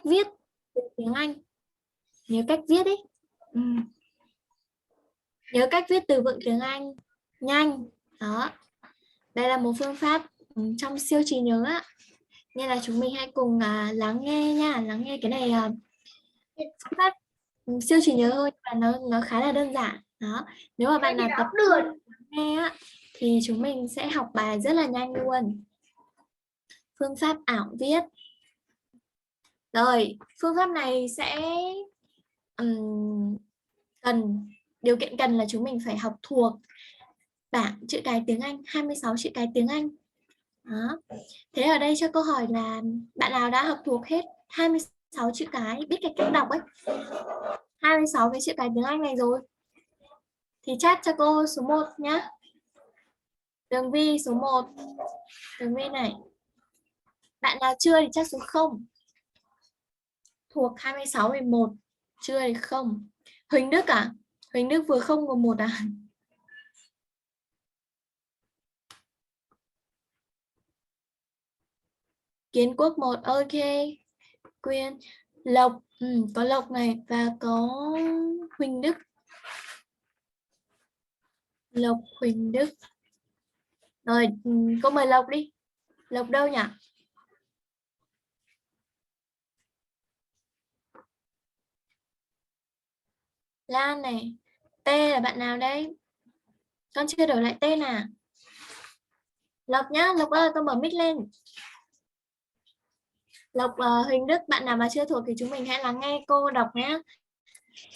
viết từ tiếng Anh. Nhớ cách viết đi. Nhớ cách viết từ vựng tiếng Anh nhanh. Đó. Đây là một phương pháp trong siêu trí nhớ á. Nên là chúng mình hãy cùng lắng nghe nha. Lắng nghe cái này phương pháp siêu trí nhớ thôi và nó khá là đơn giản. Đó. Nếu mà bạn nào tập trung nghe á thì chúng mình sẽ học bài rất là nhanh luôn. Phương pháp ảo viết. Rồi, phương pháp này sẽ điều kiện cần là chúng mình phải học thuộc bảng chữ cái tiếng Anh, 26 chữ cái tiếng Anh. Đó. Thế ở đây cho câu hỏi là bạn nào đã học thuộc hết 26 chữ cái, biết cái cách đọc ấy, 26 cái chữ cái tiếng Anh này rồi thì chat cho cô số 1 nhá. Tường Vi số 1. Tường Vi này. Bạn nào chưa thì chat số 0. Thuộc 26 về 1, chưa thì 0. Huỳnh Đức à? Huỳnh Đức vừa 0 vừa 1 à? Kiến Quốc 1, ok. Quyên, Lộc, có Lộc này và có Huỳnh Đức. Lộc, Huỳnh Đức. Rồi, cô mời Lộc đi. Lộc đâu nhỉ? Lan này. T là bạn nào đây? Con chưa đổi lại tên à? Lộc nhá, Lộc ơi, con mở mic lên. Lộc, Huỳnh Đức, bạn nào mà chưa thuộc thì chúng mình hãy lắng nghe cô đọc nhé.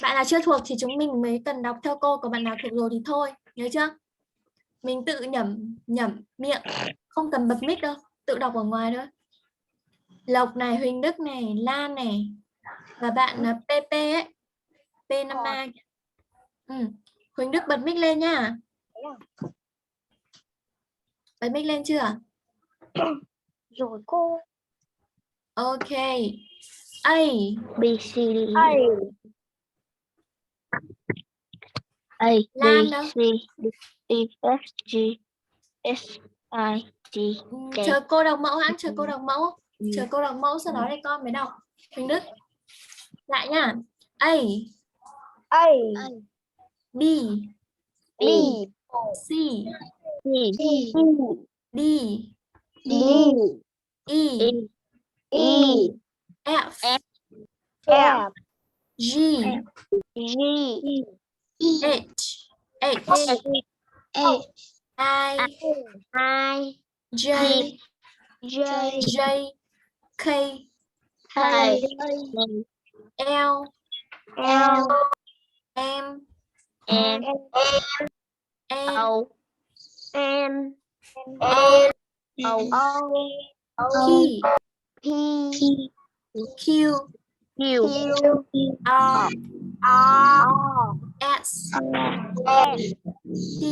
Bạn nào chưa thuộc thì chúng mình mới cần đọc theo cô, còn bạn nào thuộc rồi thì thôi, nhớ chưa? Mình tự nhẩm miệng, không cần bật mic đâu, tự đọc ở ngoài thôi. Lộc này, Huỳnh Đức này, Lan này và bạn là PP ấy, P53. Huỳnh Đức bật mic lên nha. Bật mic lên chưa? Rồi cô. Ok. A, B, C, D, A, B, Lan đâu? C, D, E, F, G, H, I, J, K. Chờ cô đọc mẫu hãng, chờ cô đọc mẫu. Chờ cô đọc mẫu sau đó để con mới đọc. Huỳnh Đức. Lại nha. A, B, B, C, D, D, D, E, E, F, F, G, G, H, H, I, I, J, J, J, K, K, L, L, M, N, N, O, N, O, O, P, P, Q, Q, R, R, S, S, T,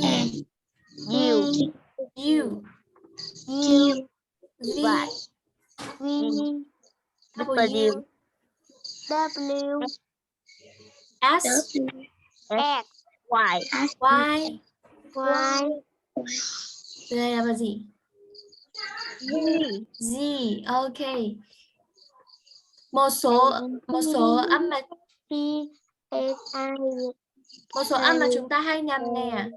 U, U, U, V, V, W, W, S, X, Y, Y. Y, Từ đây là gì? Z, Z. Ok. Một số âm mà P, S, I, một số âm mà chúng ta hay nhầm nè.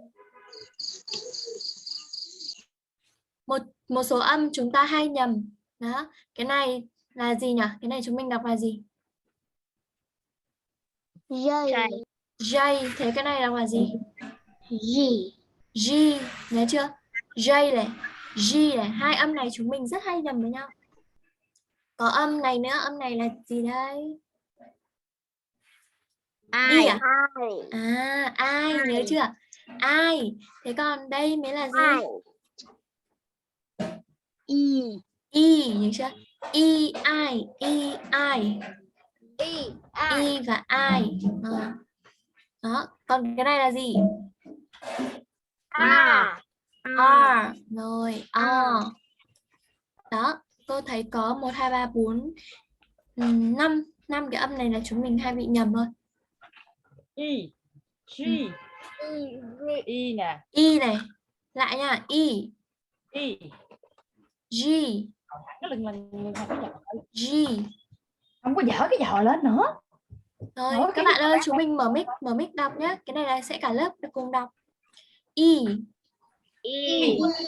Một số âm chúng ta hay nhầm. Đó. Cái này là gì nhỉ? Cái này chúng mình đọc là gì? J, J. Thế cái này đọc là gì? G, G. Nhớ chưa? J này, G này. Hai âm này chúng mình rất hay nhầm với nhau. Có âm này nữa. Âm này là gì đây? I, À? Ai. Nhớ chưa? Ai. Thế còn đây mới là gì? E, Y. Nhớ chưa? E, I. E, I. E và I. Đó. Còn cái này là gì? R, R. Rồi. R. Đó. Cô thấy có 1, 2, 3, 4, 5 cái âm này là chúng mình hay bị nhầm thôi. E, G, E nè. E này. Lại nha. E. E. G. Nó đừng là G. Không có dở cái giò lên nữa. Rồi, Nói các cái bạn ơi, chúng mình mở mic đọc nhé. Cái này là sẽ cả lớp được cùng đọc. E, E,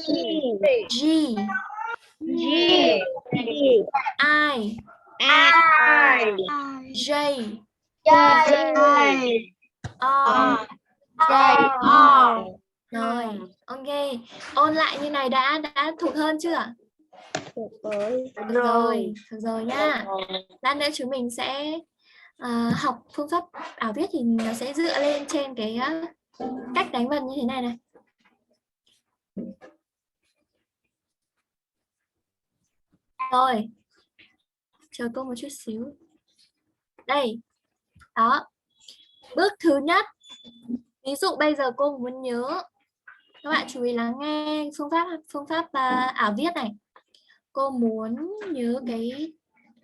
G, G, I, I, J, J, R. R. Rồi, ok. Ôn lại như này đã thuộc hơn chưa? Rồi. Được rồi nhá. Lát nữa chúng mình sẽ học phương pháp ảo viết thì nó sẽ dựa lên trên cái cách đánh vần như thế này này. Rồi, chờ cô một chút xíu. Đây, đó. Bước thứ nhất, ví dụ bây giờ cô muốn nhớ, các bạn chú ý lắng nghe phương pháp ảo viết này. Cô muốn nhớ cái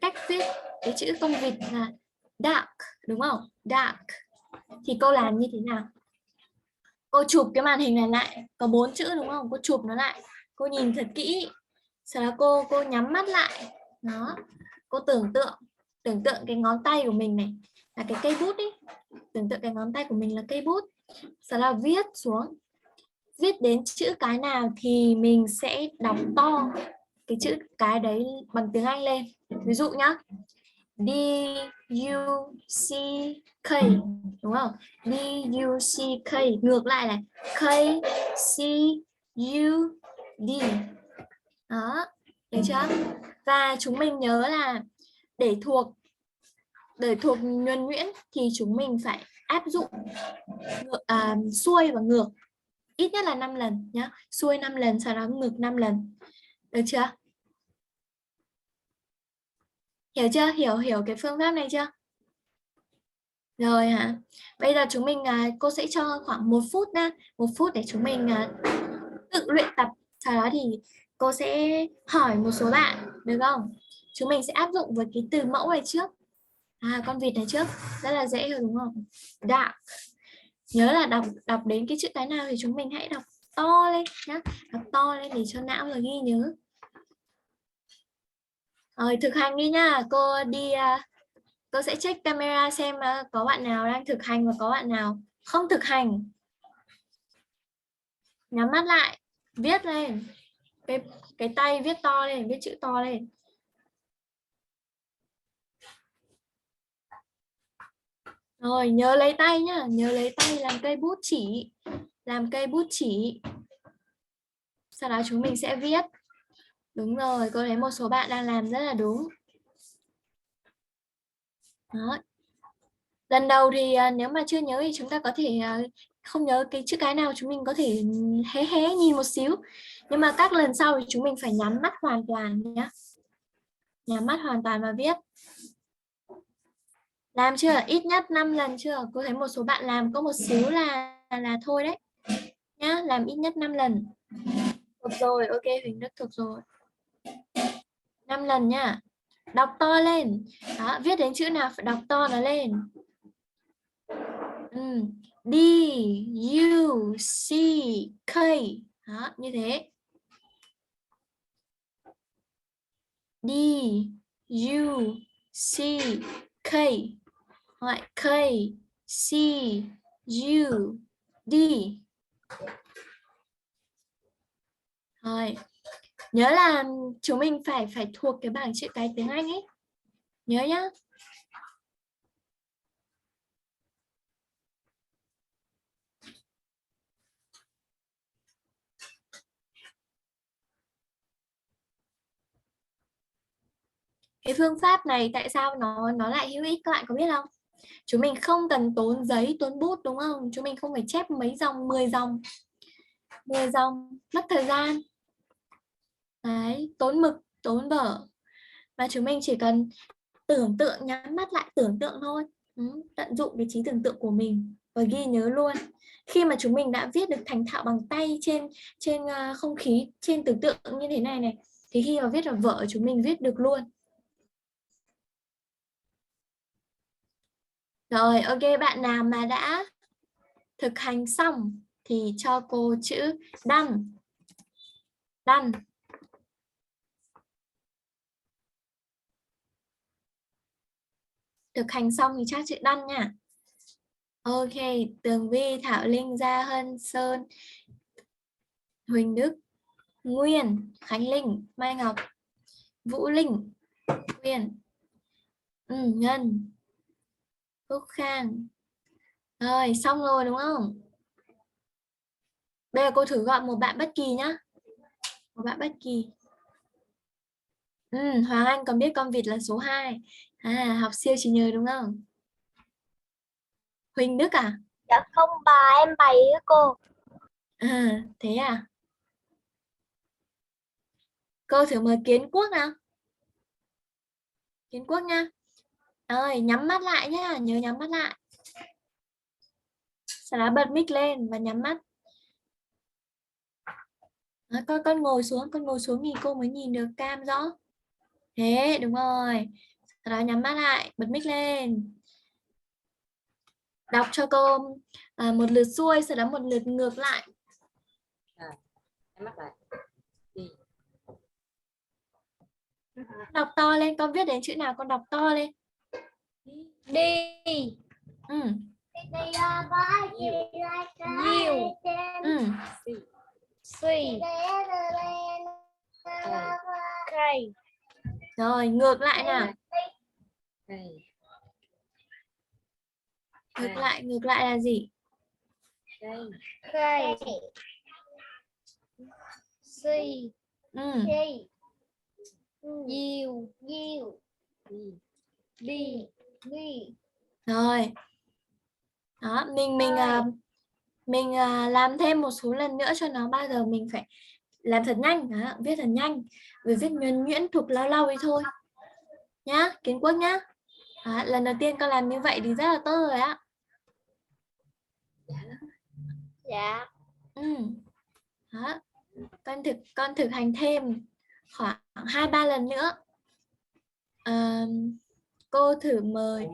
cách viết cái chữ con vịt là dark, đúng không? Dark. Thì cô làm như thế nào? Cô chụp cái màn hình này lại, có 4 chữ đúng không? Cô chụp nó lại, cô nhìn thật kỹ. Sau đó cô nhắm mắt lại. Đó. Cô tưởng tượng cái ngón tay của mình này là cái cây bút ấy. Tưởng tượng cái ngón tay của mình là cây bút. Sau đó viết xuống. Viết đến chữ cái nào thì mình sẽ đọc to cái chữ cái đấy bằng tiếng Anh lên. Ví dụ nhá. D U C K, đúng không? D U C K, ngược lại này, K C U D. Đó, được chưa? Và chúng mình nhớ là để thuộc nhuần nhuyễn thì chúng mình phải áp dụng xuôi và ngược ít nhất là 5 lần nhá. Xuôi 5 lần, sau đó ngược 5 lần. Được chưa? Hiểu chưa? Hiểu cái phương pháp này chưa? Rồi hả? Bây giờ chúng mình cô sẽ cho khoảng 1 phút nha, 1 phút để chúng mình tự luyện tập. Sau đó thì cô sẽ hỏi một số bạn, được không? Chúng mình sẽ áp dụng với cái từ mẫu này trước. Con vịt này trước, rất là dễ rồi đúng không? Dark. Nhớ là đọc đến cái chữ cái nào thì chúng mình hãy đọc to lên nhá, đọc to lên để cho não là ghi nhớ. Rồi thực hành đi nha, cô đi cô sẽ check camera xem có bạn nào đang thực hành và có bạn nào không thực hành. Nhắm mắt lại, viết lên. Cái tay viết to lên, viết chữ to lên. Rồi nhớ lấy tay nhá, nhớ lấy tay làm cây bút chỉ. Làm cây bút chỉ. Sau đó chúng mình sẽ viết. Đúng rồi, cô thấy một số bạn đang làm rất là đúng. Đó. Lần đầu thì nếu mà chưa nhớ thì chúng ta có thể không nhớ cái chữ cái nào, chúng mình có thể hé hé nhìn một xíu. Nhưng mà các lần sau thì chúng mình phải nhắm mắt hoàn toàn nhé. Nhắm mắt hoàn toàn và viết. Làm chưa? Ít nhất 5 lần chưa? Cô thấy một số bạn làm có một xíu là thôi đấy. Nhá, làm ít nhất 5 lần. Thuộc rồi, ok, Huỳnh Đức thuộc rồi. 5 lần nhá. Đọc to lên. Đó, viết đến chữ nào phải đọc to nó lên. D U C K. Đó, như thế. D U C K. Rồi, K C U D. Rồi. Nhớ là chúng mình phải thuộc cái bảng chữ cái tiếng Anh ấy. Nhớ nhá. Cái phương pháp này tại sao nó lại hữu ích các bạn có biết không? Chúng mình không cần tốn giấy, tốn bút đúng không? Chúng mình không phải chép mấy dòng, 10 dòng. 10 dòng mất thời gian. Đấy, tốn mực, tốn vở. Mà chúng mình chỉ cần tưởng tượng, nhắm mắt lại tưởng tượng thôi. Tận dụng cái trí tưởng tượng của mình và ghi nhớ luôn. Khi mà chúng mình đã viết được thành thạo bằng tay trên không khí, trên tưởng tượng như thế này này, thì khi mà viết vào vở chúng mình viết được luôn. Rồi, ok, bạn nào mà đã thực hành xong thì cho cô chữ done. Done. thực hành xong thì chắc chữ đăng nha. Ok, Tường Vi, Thảo Linh, Gia Hân, Sơn, Huỳnh Đức, Nguyên, Khánh Linh, Mai Ngọc, Vũ Linh, Nguyên, Ngân, Phúc Khang. Rồi, xong rồi đúng không? Bây giờ cô thử gọi một bạn bất kỳ nhá. Một bạn bất kỳ. Hoàng Anh còn biết con vịt là số 2. Học siêu trí nhớ đúng không? Huỳnh Đức à? Dạ không bà, em bày á cô. Thế à? Cô thử mời Kiến Quốc nào. Kiến Quốc nha. Rồi, nhắm mắt lại nhá, nhớ nhắm mắt lại. Sau đó bật mic lên và nhắm mắt. Con ngồi xuống thì cô mới nhìn được cam rõ. Thế, đúng rồi. Sau đó nhắm mắt lại, bật mic lên. Đọc cho cô một lượt xuôi, sau đó một lượt ngược lại. Nhắm mắt lại. Đi. Đọc to lên, con viết đến chữ nào con đọc to lên. Đi. Nhiều. Suy. Cây. Rồi, ngược lại nào. Ngược lại là gì? Cây. Suy. Nhiều. Đi. Rồi. Đó, mình làm thêm một số lần nữa cho nó, bao giờ mình phải làm thật nhanh, đó, viết thật nhanh, rồi viết nhuần nhuyễn thuộc lâu lâu đi thôi nhá, Kiến Quốc nhá. Đó, lần đầu tiên con làm như vậy thì rất là tốt rồi á. Dạ. Đó. Con thực hành thêm khoảng 2-3 lần nữa. Cô thử mời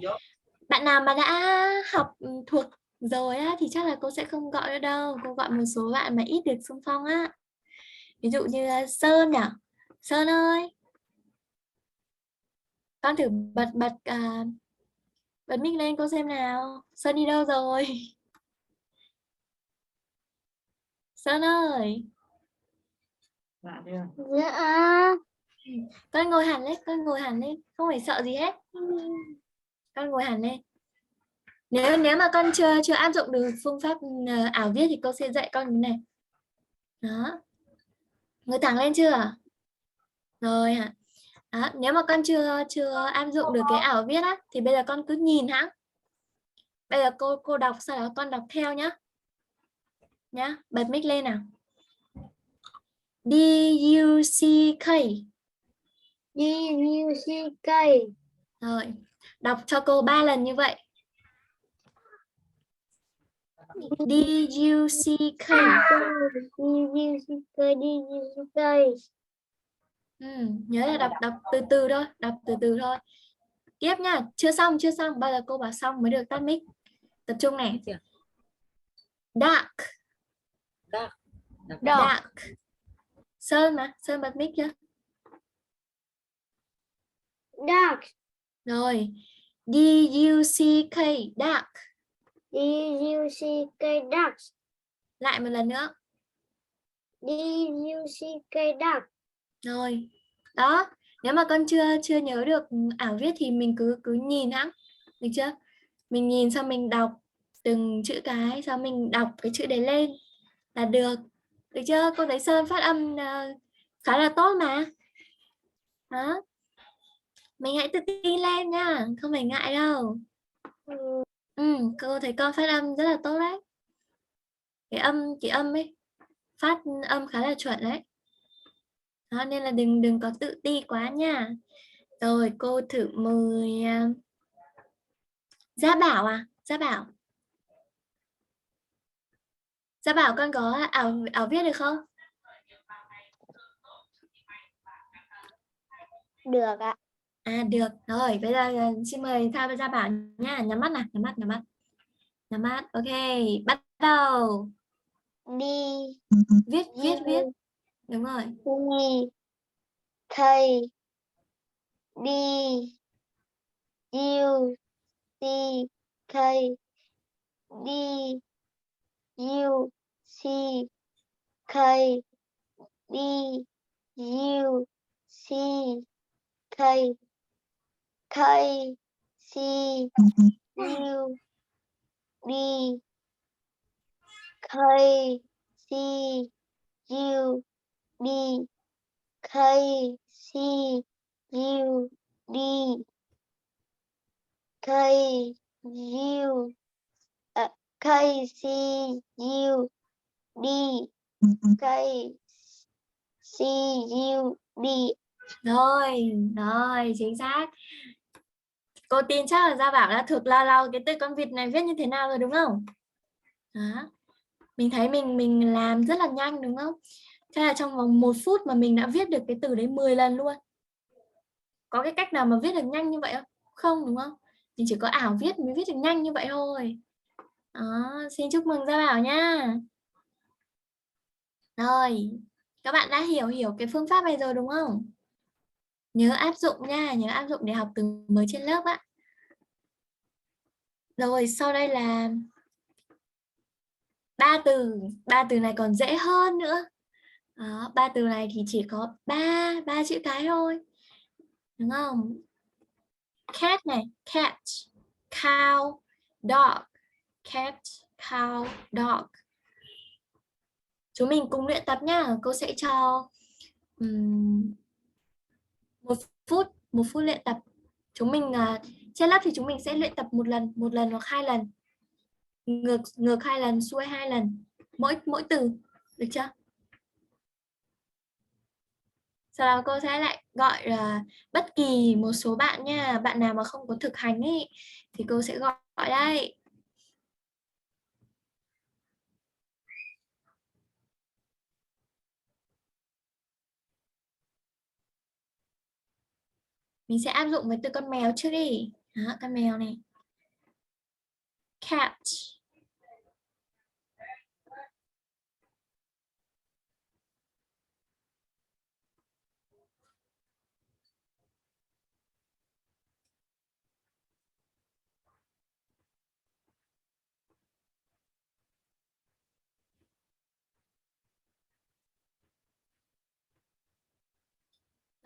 bạn nào mà đã học thuộc rồi á thì chắc là cô sẽ không gọi nữa đâu, cô gọi một số bạn mà ít được xung phong á. Ví dụ như Sơn nhỉ. Sơn ơi, con thử bật mic lên cô xem nào. Sơn đi đâu rồi? Sơn ơi. Dạ. Con ngồi hẳn lên, không phải sợ gì hết. Con ngồi hẳn lên. Nếu mà con chưa áp dụng được phương pháp ảo viết thì cô sẽ dạy con như này. Đó. Ngồi thẳng lên chưa? Rồi hả? Đó, nếu mà con chưa áp dụng được cái ảo viết á thì bây giờ con cứ nhìn hả? Bây giờ cô đọc, sau đó con đọc theo nhá. Nhá, bật mic lên nào. D-U-C-K. D-U-C-K. Rồi, đọc cho cô 3 lần như vậy. D-U-C-K. D-U-C-K. Nhớ là đọc từ từ thôi. Tiếp nha, chưa xong, bao giờ cô bảo xong mới được tắt mic. Tập trung này. Dark. Sơn bật mic chưa? Dark. Rồi, D-U-C-K, dark. D-U-C-K. Dark. Lại một lần nữa. D-U-C-K. Dark. Rồi, đó. Nếu mà con chưa nhớ được ảo viết thì mình cứ nhìn hẵng, được chưa? Mình nhìn xong mình đọc từng chữ cái, xong mình đọc cái chữ đấy lên là được. Được chưa? Cô thấy Sơn phát âm khá là tốt mà. Đó. Mình hãy tự tin lên nha, không phải ngại đâu. Cô thấy con phát âm rất là tốt đấy. Cái âm ấy, phát âm khá là chuẩn đấy. Đó, nên là đừng có tự ti quá nha. Rồi cô thử mời Gia Bảo à? Gia Bảo con có ảo viết được không? Được ạ. Được. Rồi, bây giờ xin mời Gia Bảo nha. Nhắm mắt nào, nhắm mắt. Ok, bắt đầu. Đi. Viết. Đúng rồi. K. D. U. K D U C K D U C K K C U D K C U D K C U D K U K C U D K C U D. Rồi, chính xác. Cô tin chắc là Gia Bảo đã thuộc lao lao cái từ con vịt này viết như thế nào rồi đúng không? Đó. Mình thấy mình làm rất là nhanh đúng không? Thế là trong vòng 1 phút mà mình đã viết được cái từ đấy 10 lần luôn. Có cái cách nào mà viết được nhanh như vậy không? Không đúng không? Mình chỉ có ảo viết mới viết được nhanh như vậy thôi. Đó, xin chúc mừng Gia Bảo nha. Rồi, các bạn đã hiểu cái phương pháp này rồi đúng không? Nhớ áp dụng nha, nhớ áp dụng để học từ mới trên lớp á. Rồi, sau đây là ba từ này còn dễ hơn nữa. Đó, ba từ này thì chỉ có ba chữ cái thôi. Đúng không? Cat này, cat, cow, dog, cat, cow, dog. Chúng mình cùng luyện tập nhá. Cô sẽ cho 1 phút luyện tập. Chúng mình trên lớp thì chúng mình sẽ luyện tập một lần hoặc 2 lần. Ngược 2 lần, xuôi 2 lần. Mỗi từ, được chưa? Sau đó cô sẽ lại gọi bất kỳ một số bạn nha. Bạn nào mà không có thực hành ý, thì cô sẽ gọi đây. Mình sẽ áp dụng với từ con mèo trước đi. Đó, con mèo này. Cat.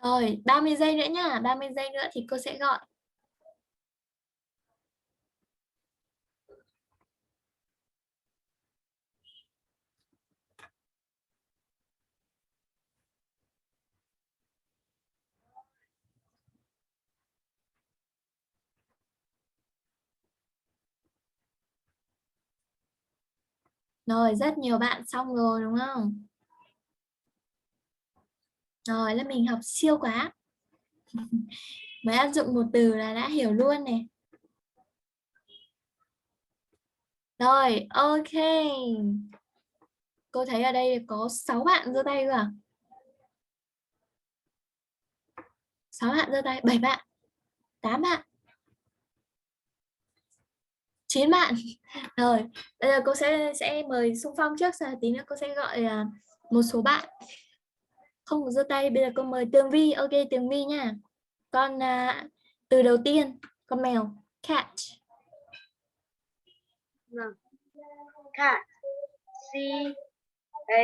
Rồi, 30 giây nữa nha. 30 giây nữa thì cô sẽ gọi. Rồi, rất nhiều bạn xong rồi đúng không? Rồi, lớp mình học siêu quá. Mới áp dụng một từ là đã hiểu luôn này. Rồi, ok. Cô thấy ở đây có 6 bạn giơ tay cơ à? 6 bạn giơ tay, 7 bạn, 8 bạn, 9 bạn. Rồi, bây giờ cô sẽ mời xung phong trước, sau tí nữa cô sẽ gọi một số bạn không có giơ tay. Bây giờ cô mời Tường Vi. Ok, Tường Vi nha. Con từ đầu tiên, con mèo, cat. Vâng. Cat. C A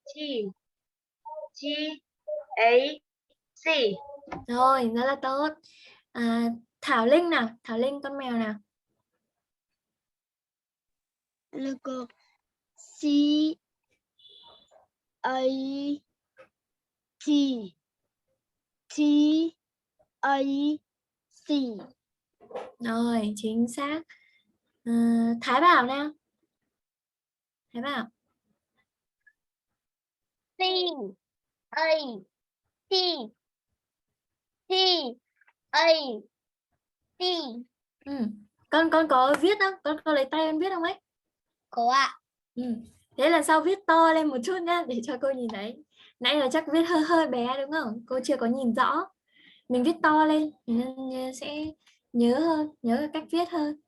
T G A C. Rồi, rất là tốt. Thảo Linh nào, Thảo Linh con mèo nào. Logo C A T T A C. Rồi, chính xác. Thái Bảo nào. Thái Bảo. C A T T A T. Con có viết không? Con có lấy tay con viết không ấy? Có ạ. Thế lần sau viết to lên một chút nhá để cho cô nhìn thấy. Nãy là chắc viết hơi hơi bé đúng không? Cô chưa có nhìn rõ. Mình viết to lên nên sẽ nhớ hơn, nhớ cách viết hơn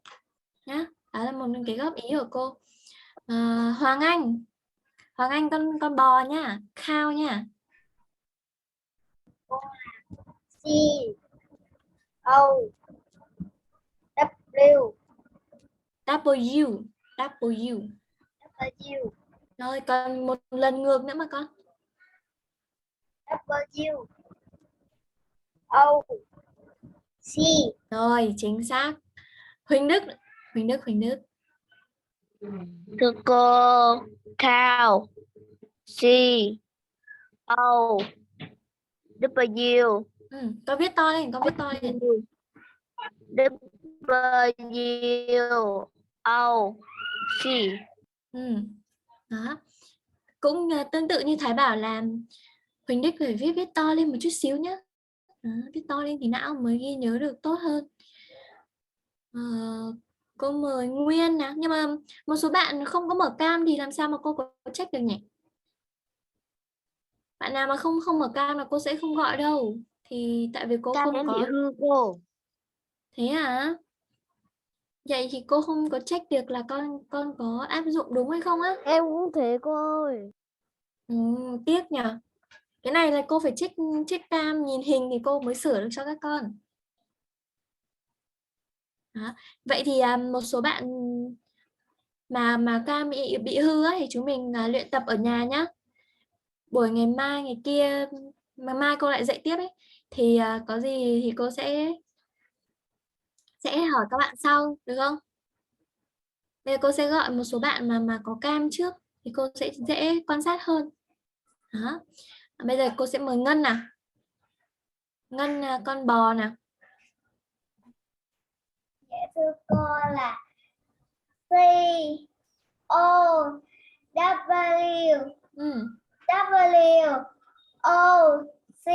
nhá. Đó là một cái góp ý của cô. Hoàng Anh. Hoàng Anh con bò nhá, cow nhá. C O W. W. W. Rồi còn một lần ngược nữa mà con. W. O. C. Rồi, chính xác. Huỳnh Đức. Huỳnh Đức. Thưa cô, cow. C. O. W. Con viết to lên, con viết to lên. W. O. C. Đó. Cũng tương tự như Thái bảo là Huỳnh Đức phải viết to lên một chút xíu nhé. Đó, viết to lên thì não mới ghi nhớ được tốt hơn. Cô mời Nguyên nè, nhưng mà một số bạn không có mở cam thì làm sao mà cô có check được nhỉ? Bạn nào mà không mở cam là cô sẽ không gọi đâu. Thì tại vì cô Cam không em bị có. hư cô. Thế à? Vậy thì cô không có check được là con có áp dụng đúng hay không á? Em cũng thế cô ơi. Tiếc nhỉ. Cái này là cô phải check cam nhìn hình thì cô mới sửa được cho các con. Đó. Vậy thì một số bạn mà cam bị hư á, thì chúng mình luyện tập ở nhà nhá. Buổi ngày mai ngày kia mà mai cô lại dạy tiếp ấy thì có gì thì cô sẽ hỏi các bạn sau được không? Bây giờ cô sẽ gọi một số bạn mà có cam trước thì cô sẽ dễ quan sát hơn. Đó. Bây giờ cô sẽ mời Ngân nào. Ngân con bò nào. Dạ thưa cô là C. O. W. W. O. C.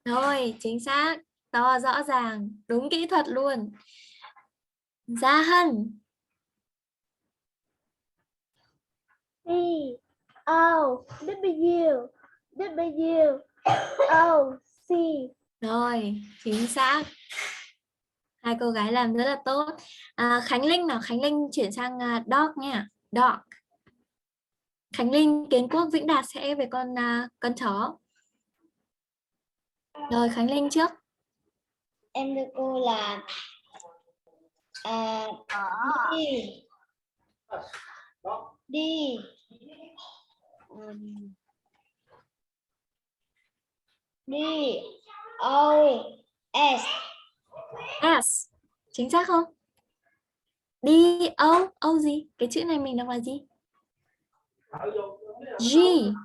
Rồi, chính xác. To rõ ràng, đúng kỹ thuật luôn. Gia Hân. C. O. W. W. O. C. Rồi, chính xác. Hai cô gái làm rất là tốt. Khánh Linh nào, Khánh Linh chuyển sang dog nha. Dog. Khánh Linh, Kiến Quốc, Vĩnh Đạt sẽ về con chó. Rồi, Khánh Linh trước. Em thưa cô là đi đi đi O S. S. Chính xác không? D, O gì? Cái chữ này mình đọc là gì? G,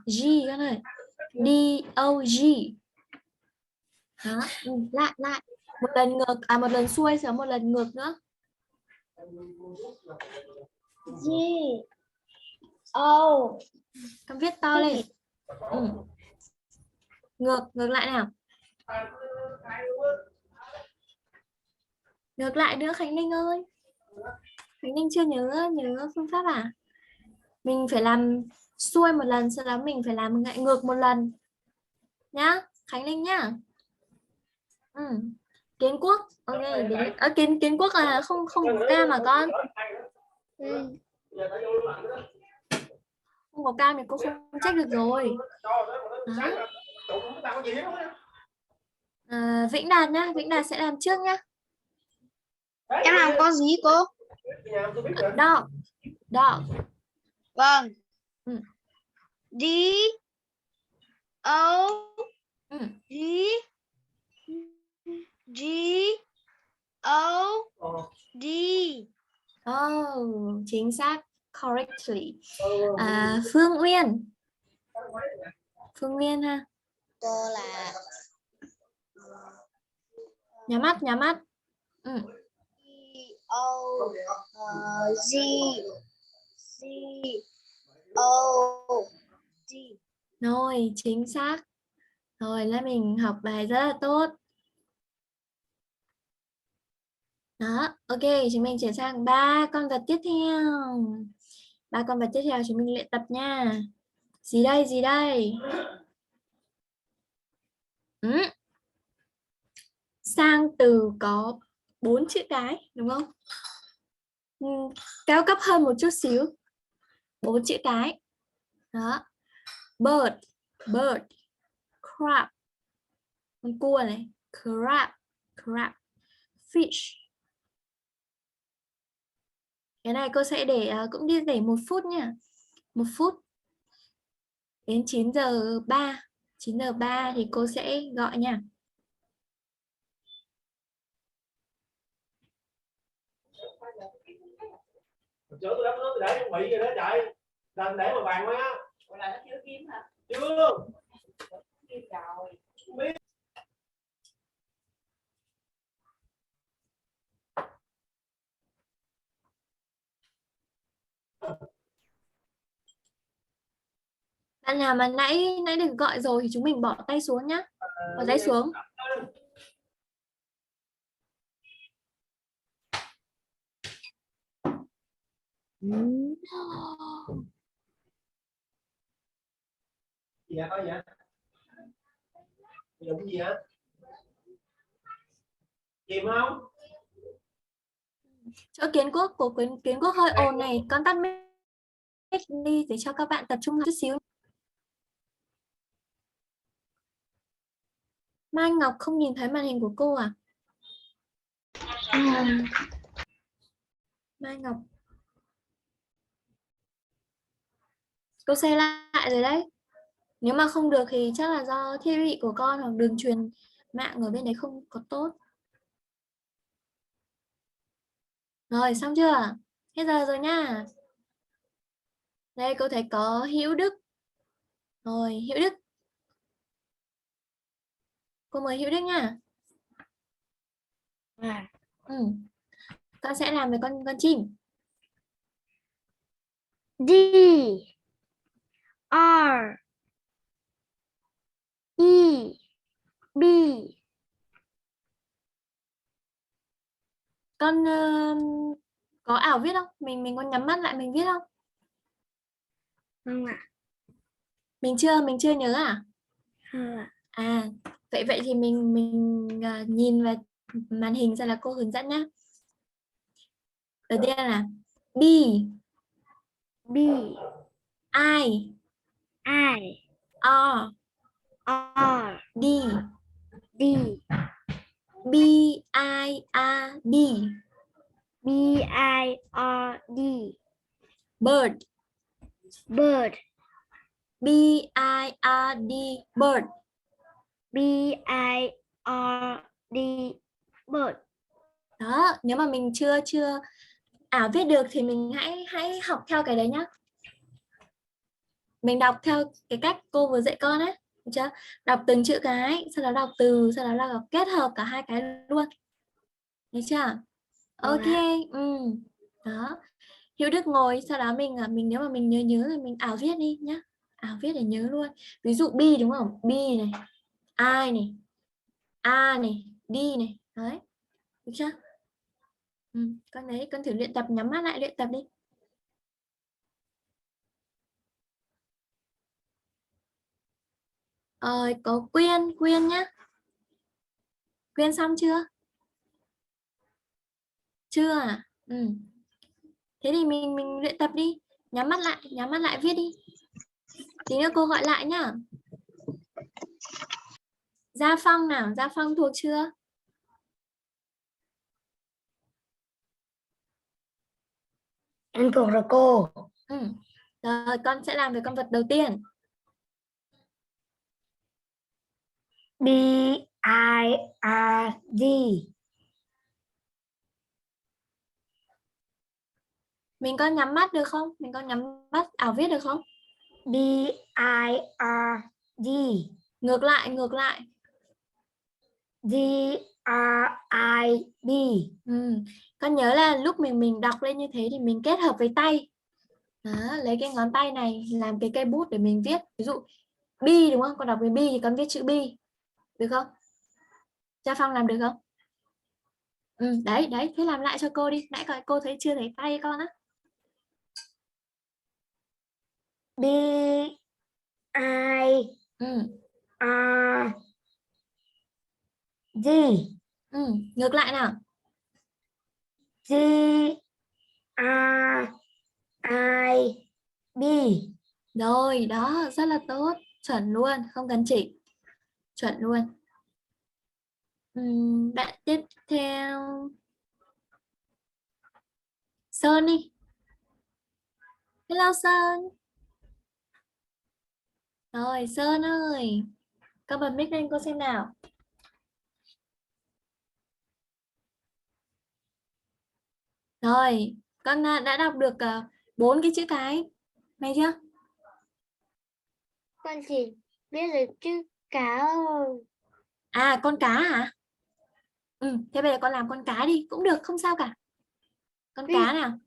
G con ơi. D, O, G. Đó, lại. Một lần ngược, một lần xuôi rồi một lần ngược nữa. G O. Con viết to lên. Ngược lại nào. Ngược lại nữa Khánh Linh ơi. Khánh Linh chưa nhớ phương pháp à? Mình phải làm xuôi một lần, sau đó mình phải làm ngược một lần. Nhá, Khánh Linh nhá. Kiến Quốc. Ok, Kiến Quốc là không có cam mà con. Không có cam thì cô không check được rồi. Vĩnh Đạt nhá, Vĩnh Đạt sẽ làm trước nhá. Em làm con gì cô? Dog. Vâng. D O G G O D. Chính xác, correctly. Phương Uyên. Phương Uyên ha. Cô là Nhắm mắt. O G C O D. Rồi, chính xác. Rồi, là mình học bài rất là tốt. Đó, ok, chúng mình chuyển sang 3 con vật tiếp theo. 3 con vật tiếp theo chúng mình luyện tập nha. Gì đây? Sang từ có 4 chữ cái, đúng không? Cao cấp hơn một chút xíu. 4 chữ cái. Đó. Bird. Crab. Con cua này. Crab. Fish. Cái này cô sẽ để cũng đi để 1 phút nha. 1 phút. Đến 9:03. 9:03 thì cô sẽ gọi nha. Chỗ tôi đắp nước để chuẩn bị rồi đó trời. Lần để mà bàn quá á. Ủa là nó chưa kiếm hả? Chưa. Kiếm rồi. Biết. Bạn nào mà nãy được gọi rồi thì chúng mình bỏ tay xuống nhá. Bỏ tay xuống. Gì vậy? Có gì hả? Gì đụng gì hả? Chìm không? Chỗ Kiến Quốc của Kiến Quốc hơi ồn này, con tắt mic đi để cho các bạn tập trung chút xíu. Mai Ngọc không nhìn thấy màn hình của cô à? Mai Ngọc. Cô share lại rồi đấy. Nếu mà không được thì chắc là do thiết bị của con hoặc đường truyền mạng ở bên đấy không có tốt. Rồi, xong chưa? Hết giờ rồi nha. Đây cô thấy có Hữu Đức. Rồi, Hữu Đức. Cô mời Hữu Đức nha. Con sẽ làm với con chim. D R E B. Con có ảo viết không? Mình có nhắm mắt lại mình viết không? Không ạ. Mình chưa nhớ à? Không ạ. À, vậy thì mình nhìn vào màn hình ra là cô hướng dẫn nhá. Đầu tiên là B B I I R R D D B I R D B I R D. bird Bird. B I R D bird. B I R D. Bird. Đó, nếu mà mình chưa ảo viết được thì mình hãy học theo cái đấy nhá. Mình đọc theo cái cách cô vừa dạy con ấy, được chưa? Đọc từng chữ cái, sau đó đọc từ, sau đó là đọc kết hợp cả hai cái luôn. Được chưa? Ok, đó. Hiếu Đức ngồi, sau đó mình nếu mà mình nhớ thì mình ảo viết đi nhá. Ảo viết để nhớ luôn. Ví dụ B đúng không? B này, I này, A này, D này. Đấy. Được chưa? Con đấy, con thử luyện tập, nhắm mắt lại luyện tập đi. Có Quyên nhá. Quyên xong chưa? Chưa à? Thế thì mình luyện tập đi. Nhắm mắt lại viết đi. Tí nữa cô gọi lại nhá. Gia Phong nào, Gia Phong thuộc chưa? Em thuộc rồi cô. Rồi, con sẽ làm với con vật đầu tiên. B I R D. Mình có nhắm mắt được không? Mình có nhắm mắt ảo viết được không? B I R D. Ngược lại. D R I B. Con nhớ là lúc mình đọc lên như thế thì mình kết hợp với tay. Đó, lấy cái ngón tay này làm cái cây bút để mình viết. Ví dụ B đúng không? Con đọc với B thì con viết chữ B. Được không? Gia Phong làm được không? Đấy, thế làm lại cho cô đi. Nãy cô thấy chưa thấy tay con á. B I R D. Ngược lại nào. D R I B. Rồi, đó, rất là tốt. Chuẩn luôn, không cần chỉnh. Chuẩn luôn. Bạn tiếp theo. Sơn đi. Hello Sơn. Rồi Sơn ơi, con bật mic lên cô xem nào. Rồi, con đã đọc được 4 cái chữ cái này chưa? Con chỉ biết được chữ cá thôi. À, con cá hả? Ừ, thế bây giờ con làm con cá đi, cũng được, không sao cả. Con cá nào?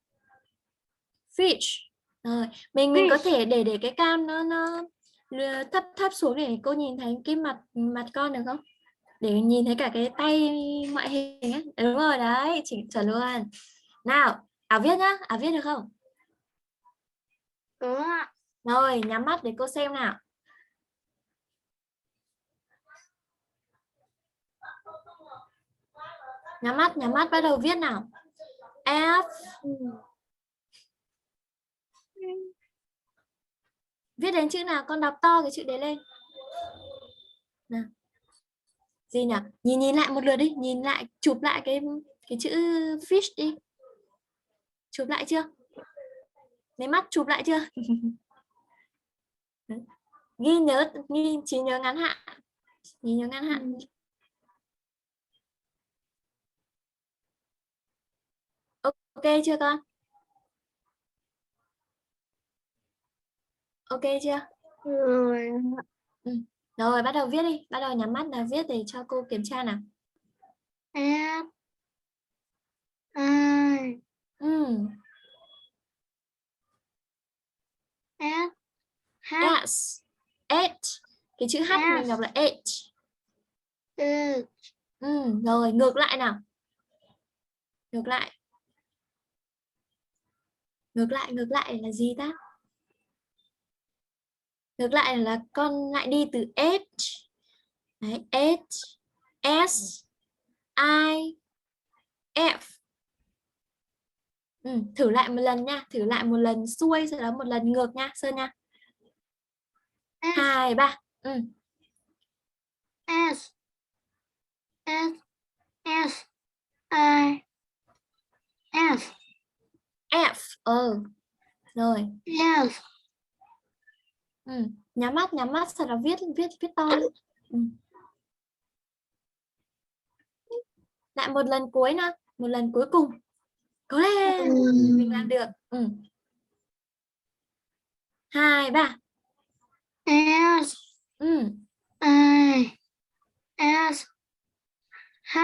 Fish. Rồi, mình có Fish. thể để cái cam nó thấp thấp xuống để cô nhìn thấy cái mặt mặt con được không? Để nhìn thấy cả cái tay ngoại hình ấy. Đúng rồi đấy, chỉnh chuẩn luôn. Nào, viết nhá, viết được không? Có ạ. Rồi, nhắm mắt để cô xem nào. Nhắm mắt bắt đầu viết nào. F. Viết đến chữ nào con đọc to cái chữ đấy lên. Nào. Gì nhỉ? Nhìn lại một lượt đi, nhìn lại, chụp lại cái chữ fish đi. Chụp lại chưa? Lấy mắt chụp lại chưa? Ghi trí nhớ ngắn hạn. Trí nhớ ngắn hạn. Ok chưa con? Ok chưa? Rồi. Ừ. Rồi bắt đầu viết đi, bắt đầu nhắm mắt là viết để cho cô kiểm tra nào. F I Ừ. F H S. H. Cái chữ H mình F đọc là H. U Ừ. Rồi ngược lại nào. Ngược lại. Ngược lại là gì ta? Ngược lại là con lại đi từ H. Đấy, H. S. I. F. Ừ. Thử lại một lần nha. Thử lại một lần xuôi sau đó một lần ngược nha Sơn nha. S 2, 3. Ừ. S S S I F F. Rồi. F. Ừ. Nhắm mắt sau đó viết to lên. Ừ. Lại một lần cuối nữa, một lần cuối cùng. Cố lên, mình làm được. Ừ. 2, 3. S Ừ. I S H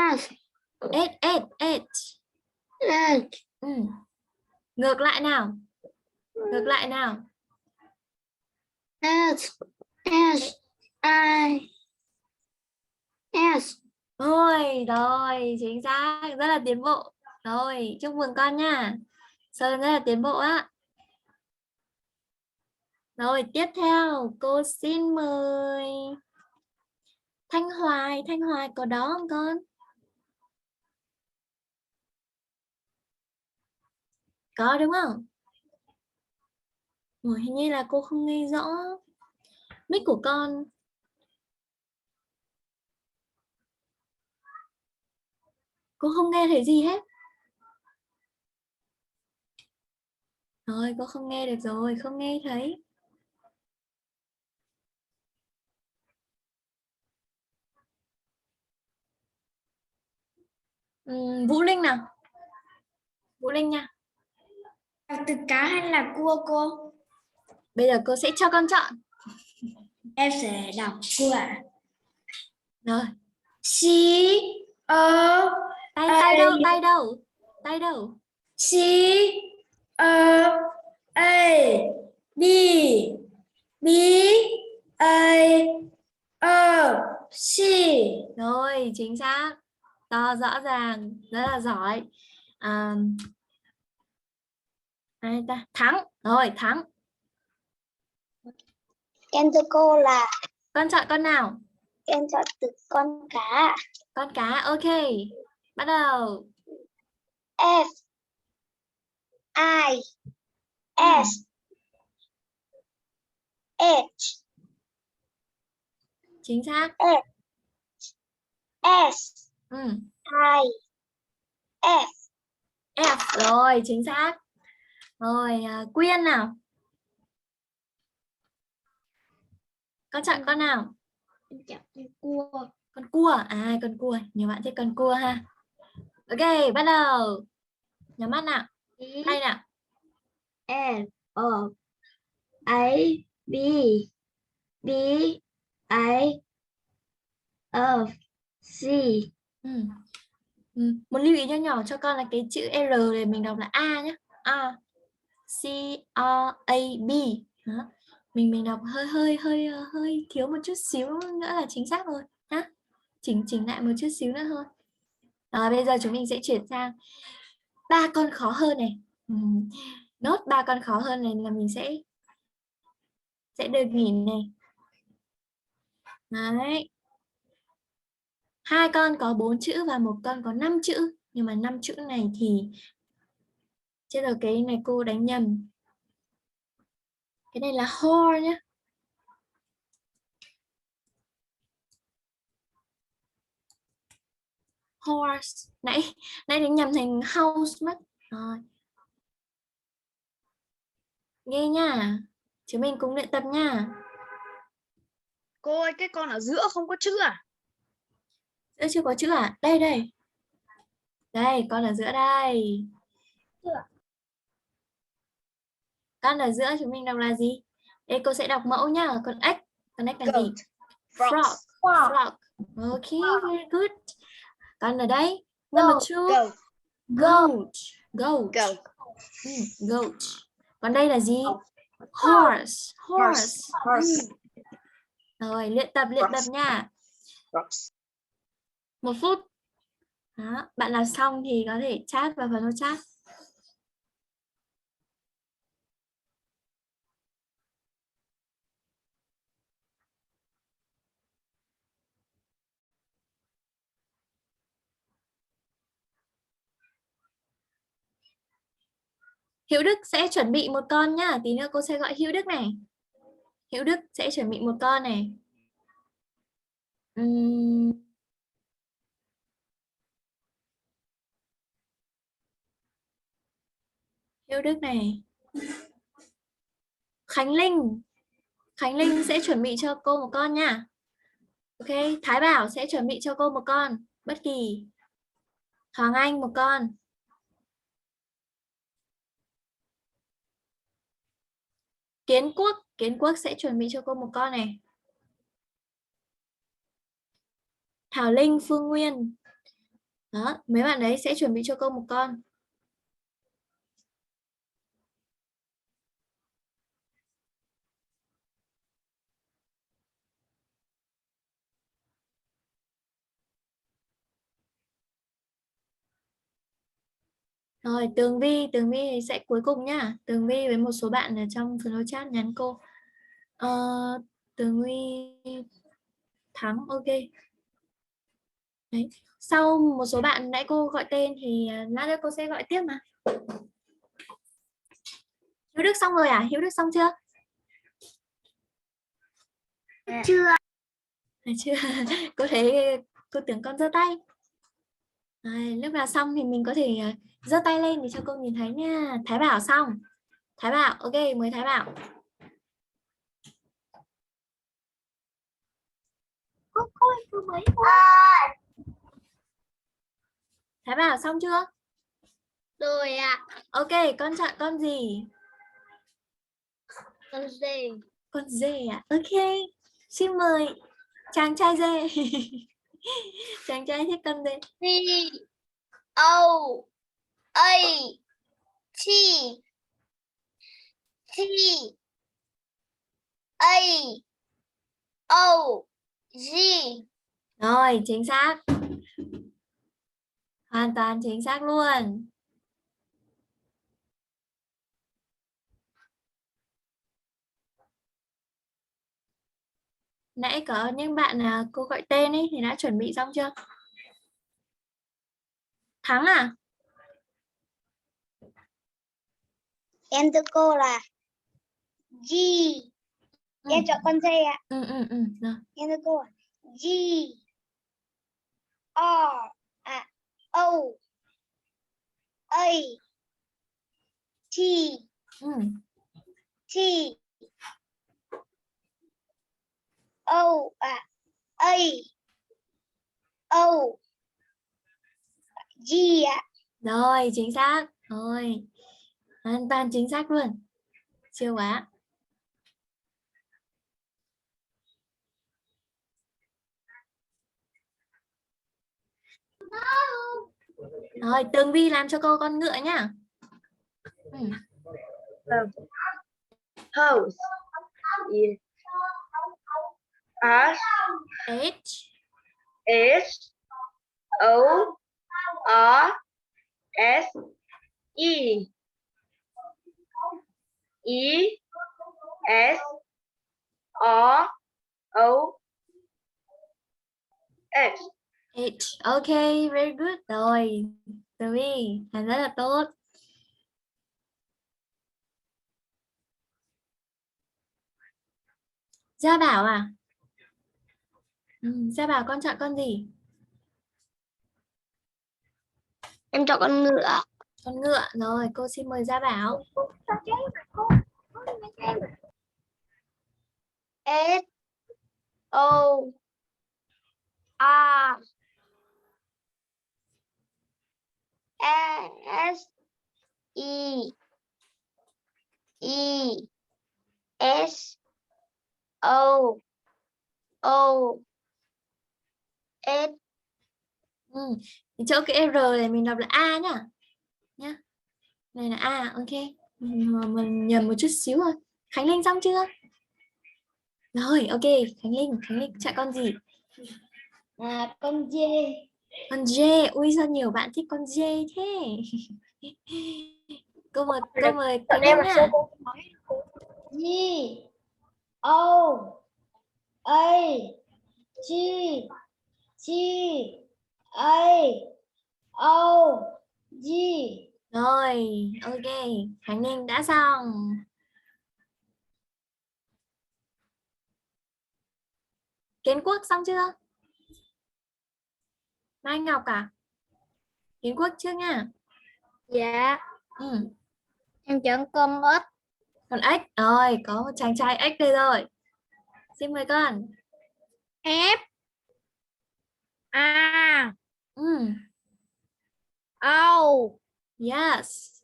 H. H Ừ. Ngược lại nào. Ngược lại nào. S S I S. Rồi, chính xác, rất là tiến bộ. Rồi, chúc mừng con nha. Sơn rất là tiến bộ á. Rồi, tiếp theo, cô xin mời Thanh Hoài. Thanh Hoài có đó không con? Có đúng không? Ủa, hình như là cô không nghe rõ mic của con. Cô không nghe thấy gì hết. Rồi, cô không nghe được rồi, không nghe thấy. Vũ Linh nào. Vũ Linh nha. Từ cá hay là cua cô? Bây giờ cô sẽ cho con chọn. Em sẽ đọc cua ạ. Rồi, C O tay đâu, tay đâu? Tay đâu? C O A D B A O C. Rồi, chính xác. To rõ ràng, rất là giỏi. À, ai ta? Thắng. Rồi, Thắng. Em thưa cô là Con chọn con nào? em chọn từ con cá. Con cá, ok. Bắt đầu. F I Ừ. S H Chính xác. S Ừ. I F F. Rồi, chính xác. Rồi, Quyên nào. Con chọn con nào? Em chọn con cua. Con cua. À, con cua. Nhiều bạn thích con cua ha. Ok, bắt đầu. Nhắm mắt nào. Tay nào. F O A B B A F C. Một lưu ý nho nhỏ cho con là cái chữ R này mình đọc là A nhé. A. C R A B. Đó. Mình đọc hơi thiếu một chút xíu nữa là chính xác rồi nhá. Chỉnh lại một chút xíu nữa thôi. Rồi bây giờ chúng mình sẽ chuyển sang 3 con khó hơn này. Nốt 3 con khó hơn này là mình sẽ được nghỉ này. Đấy. 2 con có 4 chữ và 1 con có 5 chữ. Nhưng mà 5 chữ này thì chết rồi, cái này cô đánh nhầm. Cái này là whore nhé. Horse. Nãy đánh nhầm thành house mất. Rồi. Nghe nha. Chúng mình cùng luyện tập nha. Cô ơi, cái con ở giữa không có chữ à? Giữa chưa có chữ à? Đây đây. Đây, con ở giữa đây. Con ở giữa chúng mình đọc là gì? Đây cô sẽ đọc mẫu nhá. Con ếch. Con ếch là gì? Frog. Frog. Ok, very good. Con ở đây. Number 2. Goat. Goat. Goat. Còn đây là gì? Horse. Horse. Rồi, luyện tập nha. 1 phút. Đó. Bạn làm xong thì có thể chat vào phần hô chat. Hữu Đức sẽ chuẩn bị một con nhá. Tí nữa cô sẽ gọi Hữu Đức này. Hữu Đức sẽ chuẩn bị một con này. Hữu Đức này. Khánh Linh. Khánh Linh sẽ chuẩn bị cho cô một con nha. Ok, Thái Bảo sẽ chuẩn bị cho cô một con. Bất kỳ. Hoàng Anh một con. Kiến Quốc sẽ chuẩn bị cho cô một con này. Thảo Linh, Phương Nguyên. Đó, mấy bạn đấy sẽ chuẩn bị cho cô một con. Rồi, Tường Vi sẽ cuối cùng nhá. Tường Vi với một số bạn ở trong phần hô chat nhắn cô. Tường Vi Thắng, ok. Đấy. Sau một số bạn nãy cô gọi tên thì lát nữa cô sẽ gọi tiếp mà. Hiếu Đức xong rồi à? Hiếu Đức xong chưa? Chưa. Chưa. Cô thấy cô tưởng con giơ tay. Lúc nào xong thì mình có thể giơ tay lên để cho cô nhìn thấy nha. Thái Bảo xong. Thái Bảo, ok, mời Thái Bảo. Thái Bảo xong chưa? Rồi ạ. Ok, con chọn con gì? Con dê. Con dê à? Ok, xin mời chàng trai dê. Chàng trai thích con dê. C O A T T A O G. Rồi, chính xác. Hoàn toàn chính xác luôn. Nãy có những bạn cô gọi tên ấy thì đã chuẩn bị xong chưa? Thắng à? Em thưa cô là G. Em chọn con dê ạ. Rồi. Em thưa cô là G R O A T T O A O G ạ. Rồi, chính xác. Rồi, hoàn toàn chính xác luôn. Siêu quá. Rồi, Tường Vi làm cho cô con ngựa nhá. House. S H S O R S E E S R O H. H. Ok, very good. Rồi, Tường Vi làm rất là tốt. Gia Bảo à? Gia Bảo con chọn con gì? Em chọn con ngựa. Con ngựa. Rồi, cô xin mời Gia Bảo. S O R S E E S O O S. Thì chỗ cái R này mình đọc là A nhá. Nhá. Này là A, ok. Mình nhầm một chút xíu rồi. Khánh Linh xong chưa? Rồi, ok. Khánh Linh chọn con gì? Con D. Con J. Ui sao nhiều bạn thích con J thế? Cô mời Khánh Linh nhá. G O A G G A O G. Rồi, ok. Khánh Linh đã xong. Kiến Quốc xong chưa? Mai Ngọc à? Kiến Quốc chưa nha. Dạ. Ừ. Em chọn con ếch. Con ếch. Rồi, có một chàng trai ếch đây rồi. Xin mời con. F A Ừ. O Yes.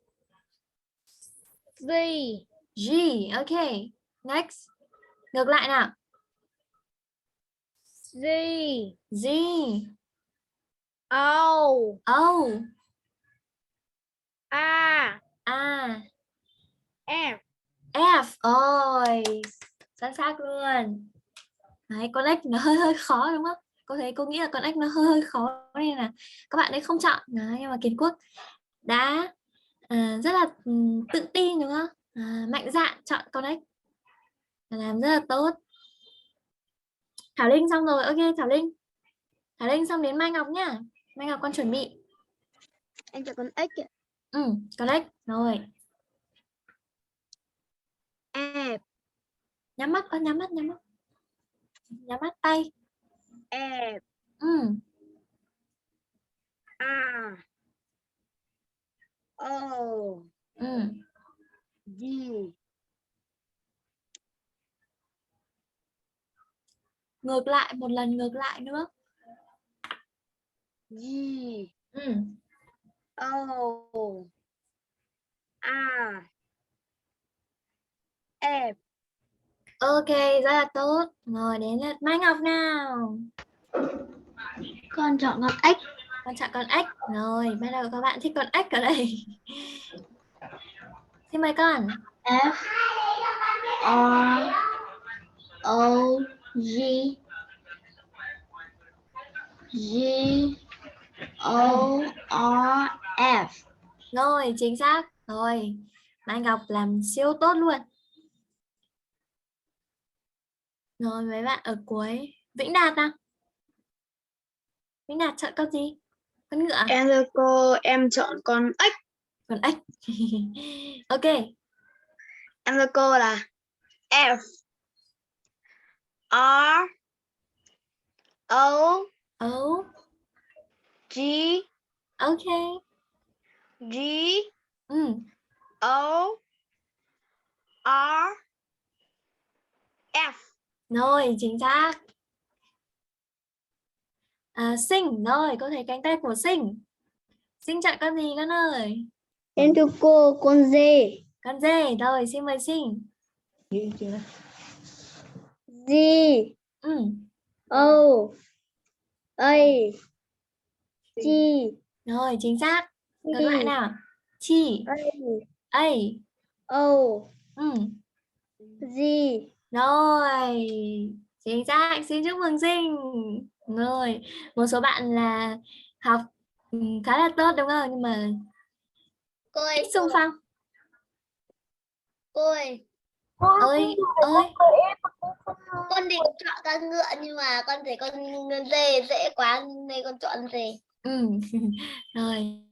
V G. Ok. Next. Ngược lại nào. Z Z. O O. A A. F. F. Ôi. Chính xác luôn. Đấy, con ếch nó hơi khó đúng không? Cô nghĩ là con ếch nó hơi khó nên là các bạn ấy không chọn. Đấy, nhưng mà Kiến Quốc đã rất là tự tin đúng không? Mạnh dạn chọn con ếch. Làm rất là tốt. Thảo Linh xong rồi. Ok, Thảo Linh xong đến Mai Ngọc nhá. Mai Ngọc con chuẩn bị. Em chọn con ếch ạ. Con ếch. Rồi. F Nhắm mắt, nhắm mắt tay. F R O G Ngược lại, một lần ngược lại nữa. G Ừ. O R F. Ok, rất là tốt. Rồi đến lượt Mai Ngọc nào. Con chọn con ếch. Con chọn con ếch. Rồi, bắt đầu các bạn thích con ếch ở đây. Xin mời con. F R O G G O R F. Rồi, chính xác. Rồi, Mai Ngọc làm siêu tốt luôn. Rồi, mấy bạn ở cuối. Vĩnh Đạt nào. Vĩnh Đạt chọn con gì? Con ngựa à? Em thưa cô, em chọn con ếch. Con ếch. Ok. Em thưa cô là F R O Oh, G ok. G Ừ. O R F. Rồi, chính xác. Sinh, rồi, cô thấy cánh tay của Sinh. Sinh chọn con gì con ơi? Em thưa cô, con dê. Con dê, rồi, xin mời Sinh. G Ừ, O A G rồi, chính xác. Ngược lại E nào. Chi, A A, O ừ, G. rồi, chính xác. Xin chúc mừng Sinh. Rồi, một số bạn là học khá là tốt đúng không? Nhưng mà Cô ít xung phong. ơi, Ơi, ơi. con định chọn con ngựa nhưng mà con thấy con dê dễ quá nên con chọn dê. Ừ. Rồi.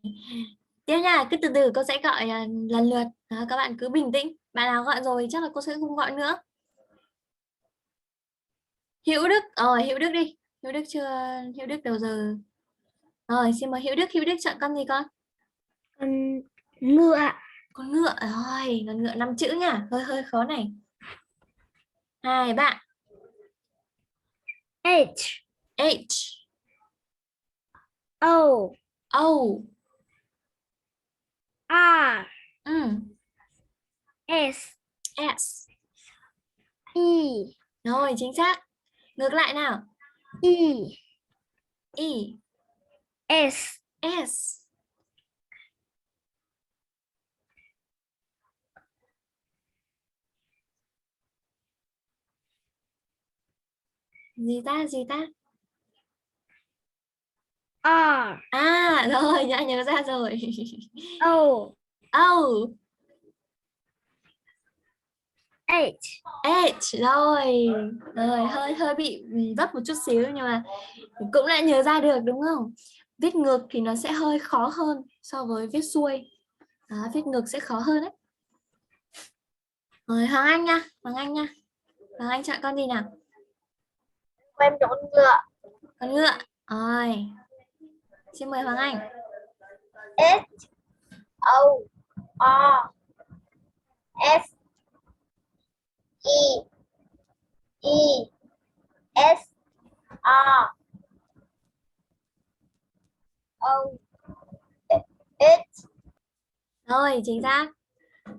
Tiếp nha, cứ từ từ cô sẽ gọi lần lượt. Đó, các bạn cứ bình tĩnh. Bạn nào gọi rồi chắc là cô sẽ không gọi nữa. Hữu Đức, Hữu Đức đi. Hữu Đức chưa? Hữu Đức đầu giờ. Rồi, xin mời Hữu Đức. Hữu Đức chọn con gì con? Con ngựa. Con ngựa. Rồi, con ngựa 5 chữ nha. Hơi hơi khó này. Hai bạn. H H, O O, R ừ, S S. E Rồi, chính xác. Ngược lại nào. E E, S. S. Gì ta, gì ta? R Rồi, đã nhớ ra rồi. O O, H. H, rồi. Rồi, hơi hơi bị vấp một chút xíu nhưng mà cũng đã nhớ ra được đúng không? Viết ngược thì nó sẽ hơi khó hơn so với viết xuôi. Đó, viết ngược sẽ khó hơn đấy. Rồi, Hoàng Anh nha, Hoàng Anh nha. Hoàng Anh chọn con gì nào? Em chọn ngựa. Con ngựa. Rồi. Xin mời Hoàng Anh. S O R S E E S R O H. Rồi, chính xác.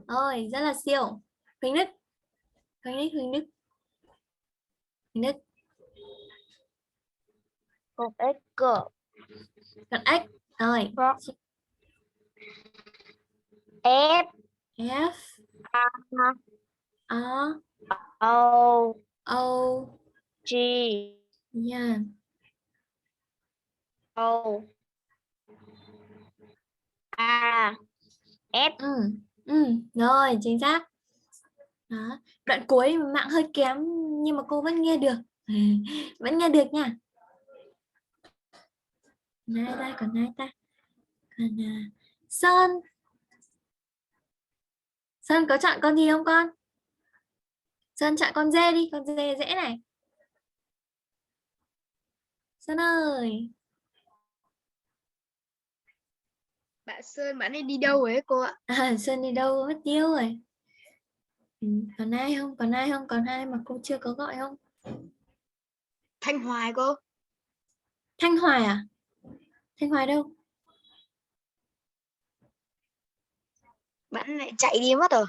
Rồi, rất là siêu. Huỳnh Đức. Huỳnh Đức, Huỳnh Đức. Huỳnh Đức. Con ếch cờ. Con ếch. Rồi. F F, R, O O, G yeah. O A F. Rồi, chính xác. Đó. Đoạn cuối mạng hơi kém nhưng mà cô vẫn nghe được. Vẫn nghe được nha. Còn ai ta? Còn Sơn. Sơn có chọn con gì không con? Sơn chọn con dê đi, con dê dễ này. Sơn ơi. Bạn Sơn bạn ấy đi đâu ấy cô ạ? Sơn đi đâu mất tiêu rồi. Còn ai không? Còn ai không? Còn ai mà cô chưa có gọi không? Thanh Hoài cô. Thanh Hoài à? Thanh Hoài đâu? Bạn lại chạy đi mất rồi.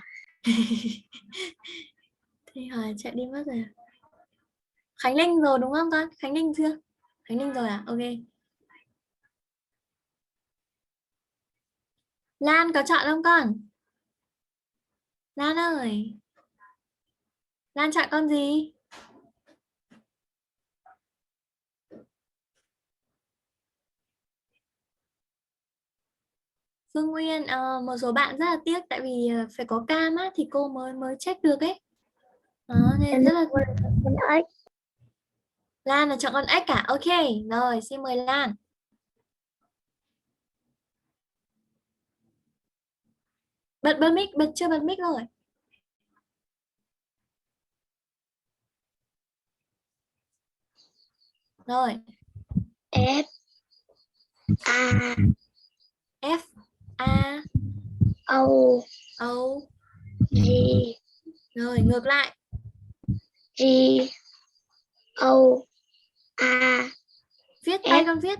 Thanh Hoài chạy đi mất rồi à? Khánh Linh rồi đúng không con? Khánh Linh chưa? Khánh Linh rồi à? Ok. Lan có chọn không con? Lan ơi. Lan chọn con gì? Phương Nguyên, một số bạn rất là tiếc tại vì phải có cam á thì cô mới check được ấy. Đó, nên rất là Con ếch. Lan là chọn con ếch cả. Ok, rồi xin mời Lan. Bật mic, chưa bật mic rồi. Rồi. F A F, A, O O. G Rồi ngược lại. G O A Viết tay con viết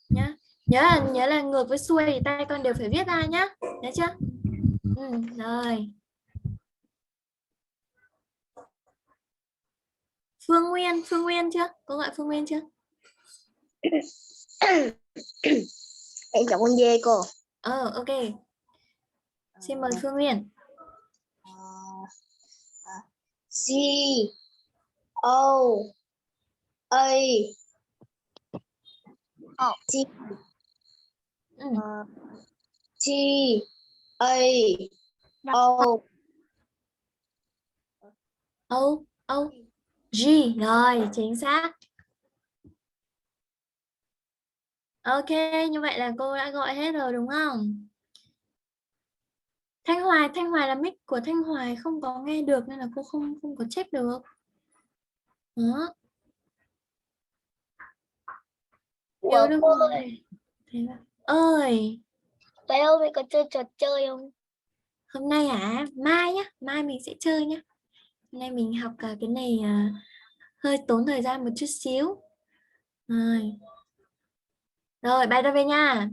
nhá. Nhớ là ngược với xuôi thì tay con đều phải viết ra nhá. Nhớ chưa? Rồi. Phương Nguyên chưa? Cô gọi Phương Nguyên chưa? Em chọn con dê cô. Ok. Xin mời Phương Nguyên. G O A T T A O G. Rồi, chính xác. Ok, như vậy là cô đã gọi hết rồi đúng không? Thanh Hoài là mic của Thanh Hoài không có nghe được nên là cô không có check được. Đó. Nhớ được cô rồi. Thế mà. Ơi, phải không? Mình có chơi trò chơi không? hôm nay mai nhá, mai mình sẽ chơi nhá. Hôm nay mình học cái này hơi tốn thời gian một chút xíu. Rồi, bài đầu về nha.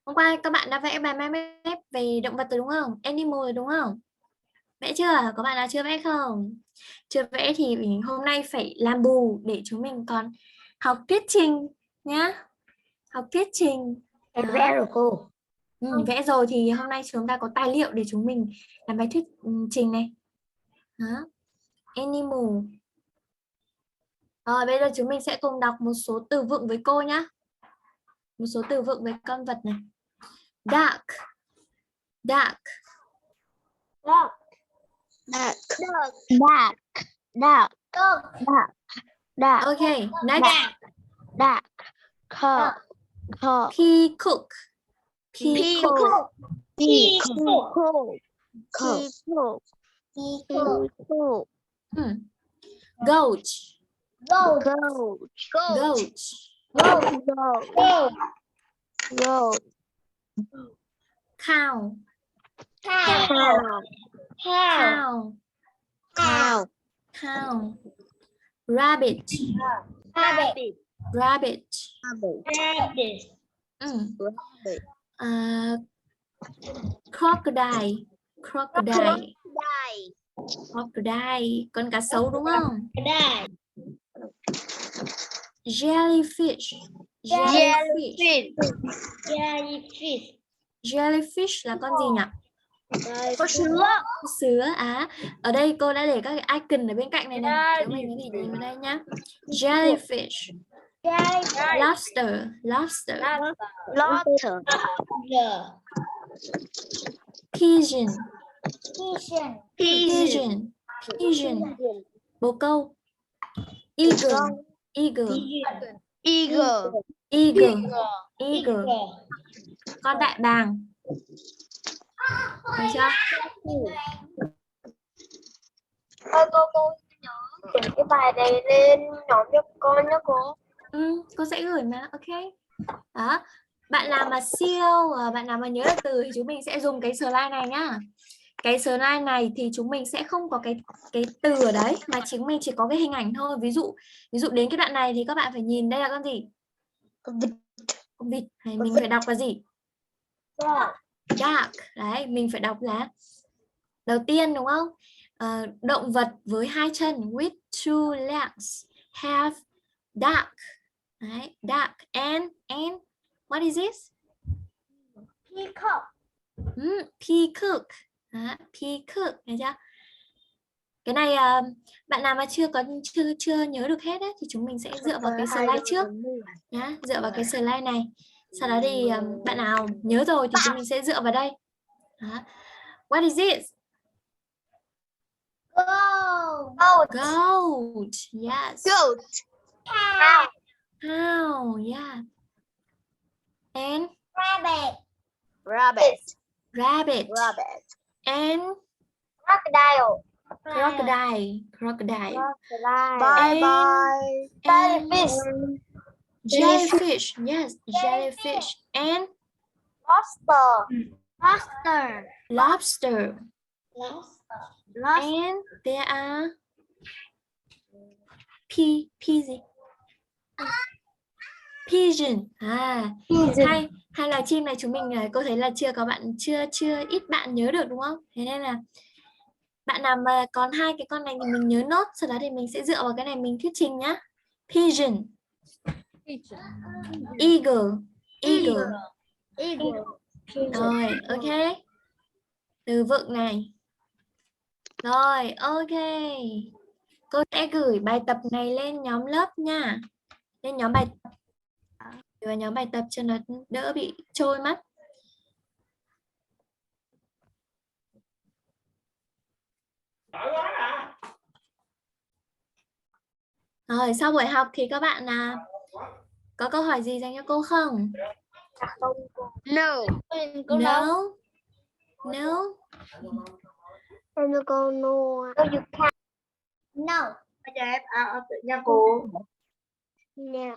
Hôm qua các bạn đã vẽ bài mind map về động vật rồi đúng không? Animal rồi đúng không? Vẽ chưa? Có bạn nào chưa vẽ không? Chưa vẽ thì hôm nay phải làm bù để chúng mình còn học thuyết trình nhá. Học thuyết trình. Em vẽ rồi cô. Vẽ rồi thì hôm nay chúng ta có tài liệu để chúng mình làm bài thuyết trình này. Đó. Animal. Rồi bây giờ chúng mình sẽ cùng đọc một số từ vựng với cô nhá. Một số từ vựng với con vật này. Duck. Duck. Okay, next. Duck. Peacock. Peacock. Goat. Cow. Rabbit. Crocodile. Con cá sấu đúng không? Jellyfish. Jellyfish là con gì nhỉ? Con sứa. Ở đây cô đã để các cái icon ở bên cạnh này này. Chúng mình có thể nhìn vào đây nhá. Jellyfish. Lobster. Pigeon. Bồ câu. Eagle. Con đại bàng. Được chưa? Cô gửi cái bài này lên nhóm cho con nhé cô. Cô sẽ gửi mà. Ok. Đó. Bạn nào mà siêu, bạn nào mà nhớ được từ thì chúng mình sẽ dùng cái slide này nhá. Cái slide này thì chúng mình sẽ không có cái từ ở đấy mà chúng mình chỉ có cái hình ảnh thôi. Ví dụ đến cái đoạn này thì các bạn phải nhìn đây là con gì? Con vịt. Mình phải đọc là gì? Duck. Đấy, mình phải đọc là đầu tiên đúng không? Động vật với hai chân, with two legs, have duck. Đấy, duck. And what is this? Peacock. Peacock. Peacock, thấy chưa? Cái này bạn nào mà chưa nhớ được hết ấy, thì chúng mình sẽ dựa vào cái slide trước nhá, dựa vào cái slide này. Sau đó thì bạn nào nhớ rồi thì chúng mình sẽ dựa vào đây. Đó. What is this? Goat. Yes. Cow. Yeah. And Rabbit. And Crocodile. crocodile. Bye. Jellyfish. Yes, jellyfish. And lobster. And there are gì? Pigeon. Hay là chim này chúng mình cô thấy là chưa ít bạn nhớ được đúng không? Thế nên là bạn nào mà còn hai cái con này thì mình nhớ nốt, sau đó thì mình sẽ dựa vào cái này mình thuyết trình nhá. Pigeon, eagle. Rồi, ok. Từ vựng này. Rồi, ok. Cô sẽ gửi bài tập này lên nhóm lớp nha. Lên nhóm bài tập. Và nhóm bài tập cho nó đỡ bị trôi mất. Rồi, sau buổi học thì các bạn có câu hỏi gì dành cho cô không? No. No. No. Em thưa cô no. No. Cho em tự nha cô. No.